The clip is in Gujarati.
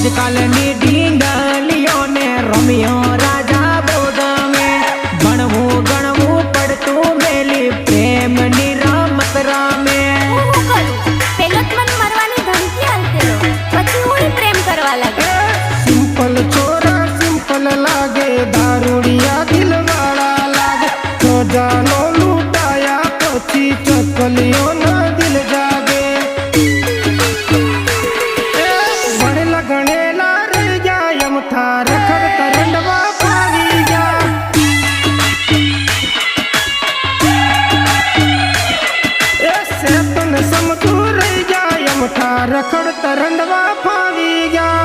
આજકાલની ઢીંગલીઓને રોમિયો રાજા બોધમે ભણવું ગણવું પડતું મેલી પ્રેમની રમત રમે પેલો જ મને મરવાની ધમકી આલતેલો પછી હું પ્રેમ કરવા લાગે સિમ્પલ છોરા સિમ્પલ લાગે દારૂડિયા દિલવાળા લાગે સજાનો લૂંટાયા પછી ચકલીઓના દિલ જાગે ભણેલા ગણેલા રહી જાય અમથા રખડ તરંડવા ફાવી જા એ સેતન સમતું રહી જાય અમથા રખડ તરંડવા ફાવી ગયા